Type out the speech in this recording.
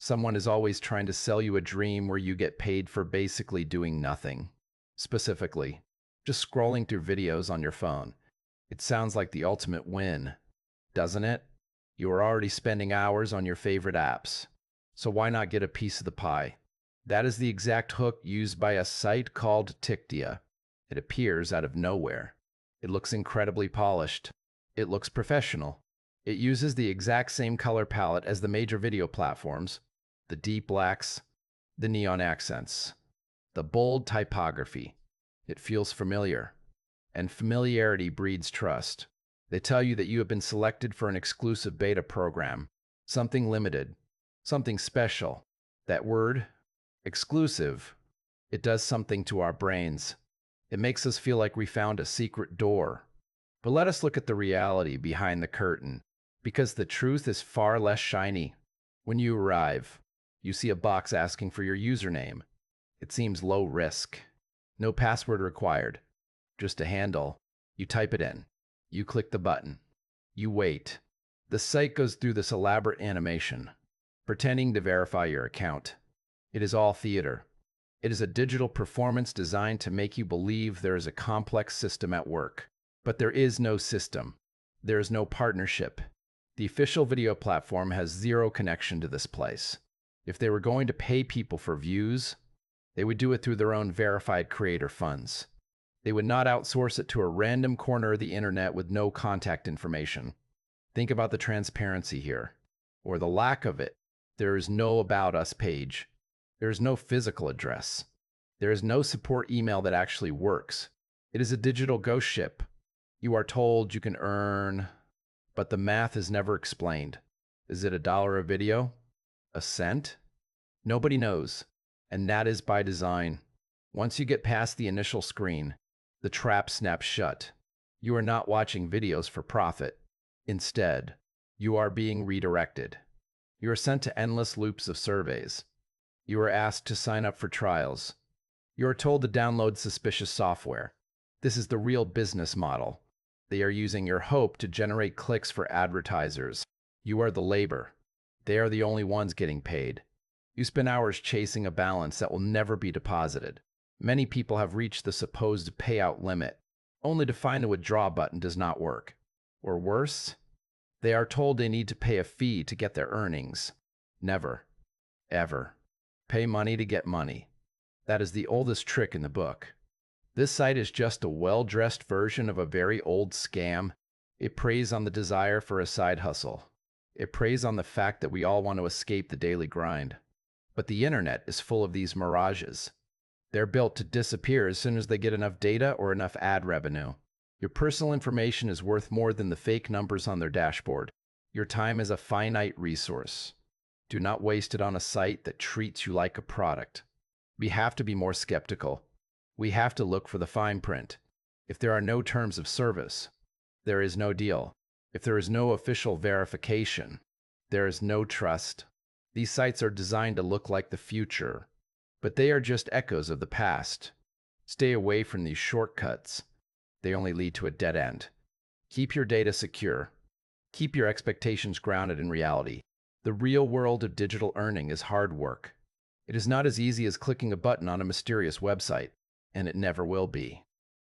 Someone is always trying to sell you a dream where you get paid for basically doing nothing. Specifically, just scrolling through videos on your phone. It sounds like the ultimate win, doesn't it? You are already spending hours on your favorite apps. So why not get a piece of the pie? That is the exact hook used by a site called Tictia. It appears out of nowhere. It looks incredibly polished. It looks professional. It uses the exact same color palette as the major video platforms, the deep blacks, the neon accents, the bold typography. It feels familiar, and familiarity breeds trust. They tell you that you have been selected for an exclusive beta program, something limited, something special. That word, exclusive, it does something to our brains. It makes us feel like we found a secret door. But let us look at the reality behind the curtain, because the truth is far less shiny. When you arrive, you see a box asking for your username. It seems low risk. No password required, just a handle. You type it in. You click the button. You wait. The site goes through this elaborate animation, pretending to verify your account. It is all theater. It is a digital performance designed to make you believe there is a complex system at work. But there is no system. There is no partnership. The official video platform has zero connection to this place. If they were going to pay people for views, they would do it through their own verified creator funds. They would not outsource it to a random corner of the internet with no contact information. Think about the transparency here, or the lack of it. There is no About Us page. There is no physical address. There is no support email that actually works. It is a digital ghost ship. You are told you can earn, but the math is never explained. Is it $1 a video? A cent? Nobody knows, and that is by design. Once you get past the initial screen, the trap snaps shut. You are not watching videos for profit. Instead, you are being redirected. You are sent to endless loops of surveys. You are asked to sign up for trials. You are told to download suspicious software. This is the real business model. They are using your hope to generate clicks for advertisers. You are the labor. They are the only ones getting paid. You spend hours chasing a balance that will never be deposited. Many people have reached the supposed payout limit, only to find a withdraw button does not work. Or worse, they are told they need to pay a fee to get their earnings. Never, ever. Pay money to get money. That is the oldest trick in the book. This site is just a well-dressed version of a very old scam. It preys on the desire for a side hustle. It preys on the fact that we all want to escape the daily grind. But the internet is full of these mirages. They're built to disappear as soon as they get enough data or enough ad revenue. Your personal information is worth more than the fake numbers on their dashboard. Your time is a finite resource. Do not waste it on a site that treats you like a product. We have to be more skeptical. We have to look for the fine print. If there are no terms of service, there is no deal. If there is no official verification, there is no trust. These sites are designed to look like the future, but they are just echoes of the past. Stay away from these shortcuts. They only lead to a dead end. Keep your data secure. Keep your expectations grounded in reality. The real world of digital earning is hard work. It is not as easy as clicking a button on a mysterious website, and it never will be.